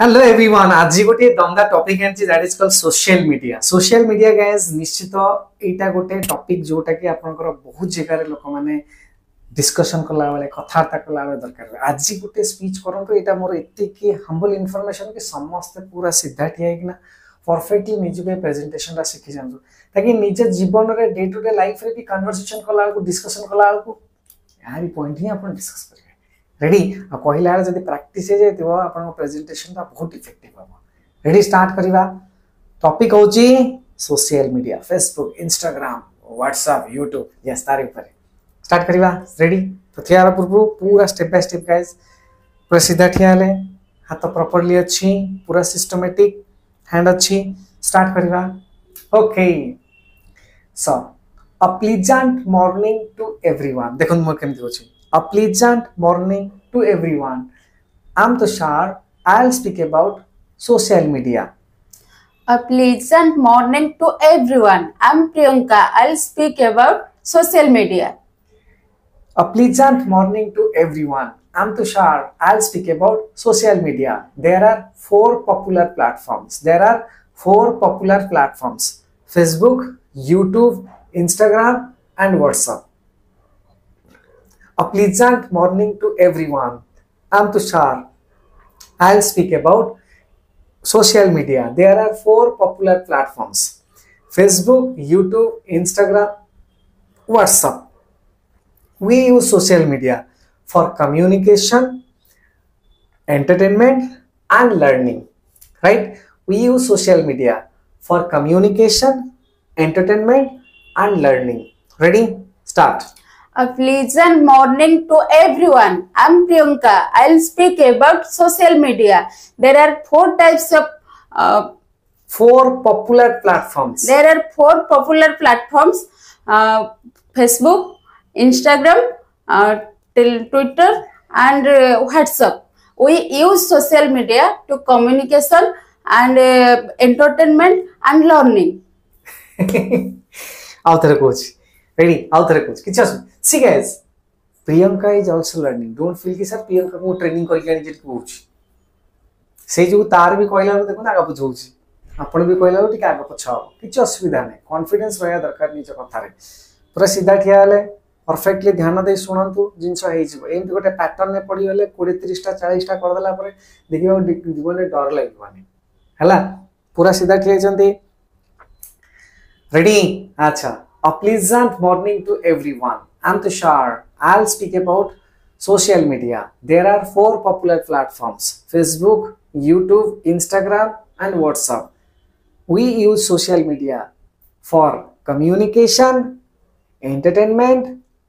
Hello everyone, आज गोटे दमदा topic है that is called social media. Social media guys निश्चित एटा गोटे टॉपिक जोटा कि आपनकर बहुत जगह रे लोक माने डिस्कशन कला वाले कथार्ता कला वाले दरकार। आज गोटे स्पीच करंतो एटा मोर एते कि हम्बल इंफॉर्मेशन कि समस्त पूरा सीधा ठिया कि ना परफेक्टली निज पे प्रेजेंटेशन रा सिखि जानतो ताकि निज जीवन रे डे टू डे लाइफ रे भी कन्वर्सेशन कला को डिस्कशन कला को यार पॉइंट ही अपन डिस्कस कर रेडी आ कहला जदी प्रैक्टिस हे जेतिबो आपन प्रेजेंटेशन ता बहुत इफेक्टिव हो। रेडी स्टार्ट करिवा। टॉपिक होची social media, Facebook, Instagram, WhatsApp, YouTube. Yes तारे ऊपर स्टार्ट करिवा। रेडी तो थियारा पूर्व पूरा स्टेप बाय स्टेप गाइस पूरा सीधा ठियाले हाथ प्रॉपर्ली अछि पूरा सिस्टमैटिक हैंड अछि। स्टार्ट करिवा। Okay so a pleasant morning to everyone. देखन मोर केमति होची A pleasant morning to everyone. I'm Tushar. I'll speak about social media. A pleasant morning to everyone. I'm Priyanka. I'll speak about social media. A pleasant morning to everyone. I'm Tushar. I'll speak about social media. There are four popular platforms. Facebook, YouTube, Instagram, and WhatsApp. A pleasant morning to everyone. I'm Tushar. I'll speak about social media. There are four popular platforms: Facebook, YouTube, Instagram, WhatsApp. We use social media for communication, entertainment, and learning. Right? We use social media for communication, entertainment, and learning. Ready? Start. A pleasant morning to everyone. I'm Priyanka. I'll speak about social media. There are four types of four popular platforms. There are four popular platforms: Facebook, Instagram, Twitter, and WhatsApp. We use social media to communication and entertainment and learning. Author coach. Ready? Author coach. Kichha soon. See guys, Priyanka is also learning. Don't feel कि sir Priyanka को training करके आनी jet coach. से जो तार भी कहला देखो ना आगा पछौची. आपण भी कहला ठीक आगा पछाओ. किछ असुविधा नै. कॉन्फिडेंस रहया दरकार निज कथा रे. पूरा सीधा ठिया हले परफेक्टली ध्यान दे सुनंतु जिंस हेइ जिवो. एमति गोटे पैटर्न ने पड़ी हले 20 30 टा 40 टा कर देला परे देखिबा जीवन रे डर लागबानी. हला पूरा सीधा ठिया जंती. रेडी? अच्छा. A pleasant morning to everyone. I'm Tushar. I'll speak about social media. There are four popular platforms: Facebook, YouTube, Instagram, and WhatsApp. We use social media for communication, entertainment,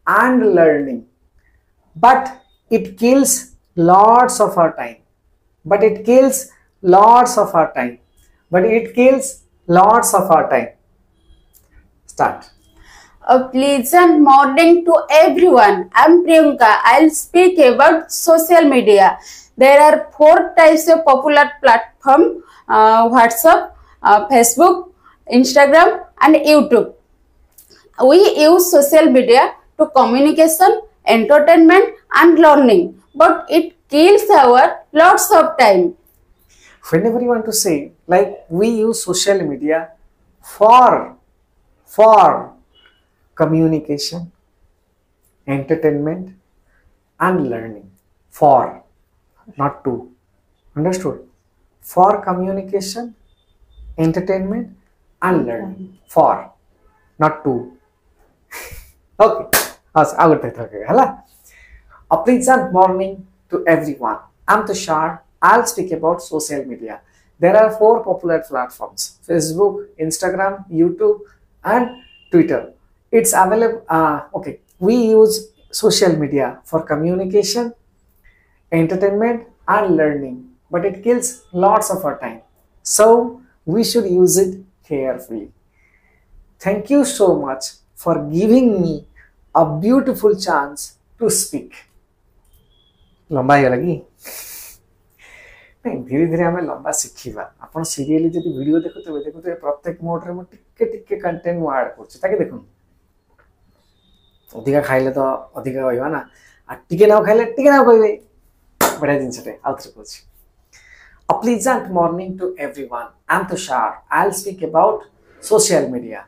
and learning. But it kills lots of our time. Start. A pleasant morning to everyone. I'm Priyanka. I'll speak about social media. There are four types of popular platform: WhatsApp, Facebook, Instagram, and YouTube. We use social media to communication, entertainment, and learning. But it kills our lots of time. Whenever you want to say like we use social media for communication, entertainment, and learning. For, not to. Understood? For communication, entertainment, and learning. For, not to. Okay. I will take it. Hello. A pleasant morning to everyone. I'm Tushar. I'll speak about social media. There are four popular platforms: Facebook, Instagram, YouTube, and Twitter. It's available. Okay, we use social media for communication, entertainment, and learning, but it kills lots of our time. So we should use it carefully. Thank you so much for giving me a beautiful chance to speak. लंबा ही लगी. नहीं धीरे धीरे हमें लंबा शिखिबा. आपण serially जदी video देखुते प्रत्येक मोड रे म टिके कंटेंट मु ऐड करछ ताकि देखुन अधिका खाइले तो अधिका कहबा ना आ टिके ना खाइले टिके ना कहबे बढ़िया जिनसटे आउथरे कहछि. A pleasant morning to everyone. I'm Tushar. I'll speak about social media.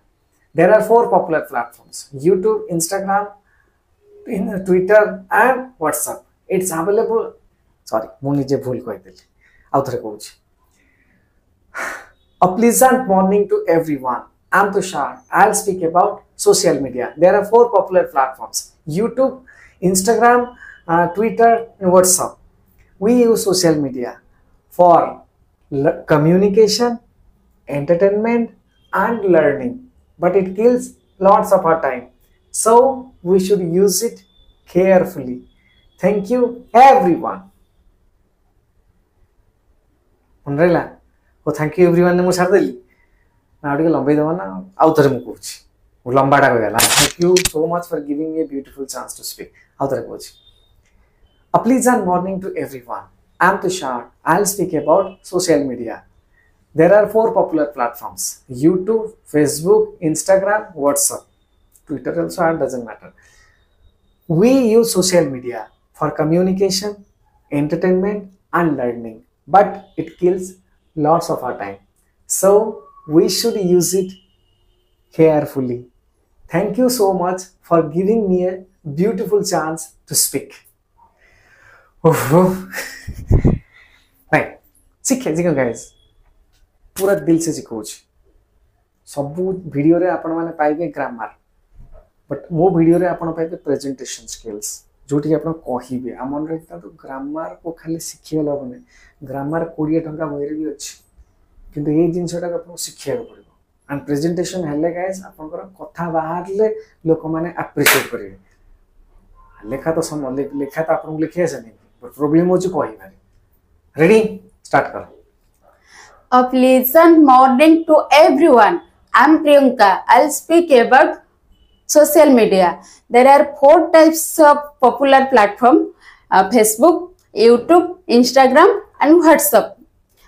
There are four popular platforms: YouTube, Instagram, Twitter, and WhatsApp. It's available. Sorry, ମୁଁ ନିଜେ ଭୁଲ କହିଦେଲି. ଆଉ ଥରେ କହୁଛି. A pleasant morning to everyone. I'm Tushar. I'll speak about social media. There are four popular platforms: YouTube, Instagram, Twitter, and WhatsApp. We use social media for communication, entertainment, and learning, but it kills lots of our time. So we should use it carefully. Thank you, everyone. Unrela. Oh, thank you, everyone. ମୁଁ ଛାଡ଼ିଦେଲି ନା ଆଉ ଟିକେ ଲମ୍ବେଇ ଦେବା ନା ଆଉ ଥରେ ମୁଁ କହୁଛି ମୁଁ ଲମ୍ବାଟା କହିଗଲା. Thank you so much for giving me a beautiful chance to speak. ଆଉ ଥରେ କହୁଛି. A pleasant morning to everyone. I'm Tushar. I'll speak about social media. There are four popular platforms: YouTube, Facebook, Instagram, WhatsApp. Twitter also doesn't matter. We use social media for communication, entertainment, and learning, but it kills lots of our time. So we should use it carefully. Thank you so much for giving me a beautiful chance to speak. Right. सीखे guys. पूरा दिल से सिखाऊँ. सबू video रे आपण माने पाइबे grammar, but मो वीडियो रे आपण पाइबे प्रेजेंटेशन स्किल्स, जोटी आपण कहिबे हमन रे तो ग्रामर को खाली सिखियला बने. ग्रामर 20 टंका मोइरे भी अछि, किंतु ए जिंसटा आपण सिखिया पड़िबो. एंड प्रेजेंटेशन हेले गाइस आपण कथा बाहरले लोक माने अप्रिशिएट करिवे. लेखा तो सम लेखा तो आपण लिखिया सने, बट प्रॉब्लम होची कहिबारे. रेडी स्टार्ट करो. A pleasant morning to everyone. I'm Priyanka. I'll speak about social media. There are four types of popular platforms: Facebook, YouTube, Instagram, and WhatsApp.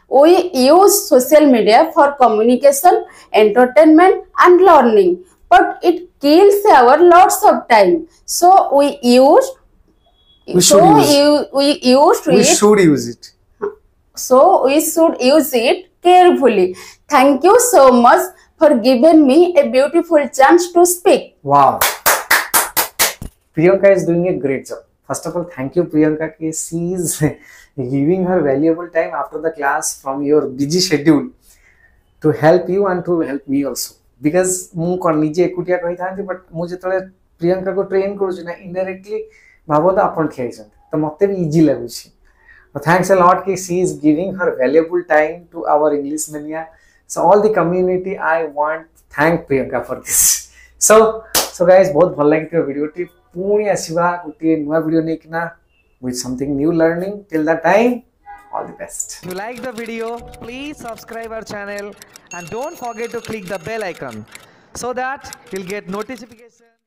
We use social media for communication, entertainment, and learning, but it kills our lots of time. So we should use it carefully. Thank you so much for giving me a beautiful chance to speak. Wow. Priyanka is doing a great job. First of all, thank you, Priyanka. She is giving her valuable time after the class from your busy schedule to help you and to help me also. Because ମୁଁ कोन निजे एकुटिया कहि थांती, but मु जेतले प्रियंका को train करू ना indirectly भाबो त आपण खेइछन त मते भी इजी लागुछि. Thanks a lot कि she is giving her valuable time to our English Mania. So all the community, I want thank Priyanka for this. So guys, बहुत भल लगी वीडियो टी. पुणी आसीबा गुटे नुवा video नेकिना with something new learning. Till that time, all the best. If you like the video, please subscribe our channel and don't forget to click the bell icon so that you'll get notification.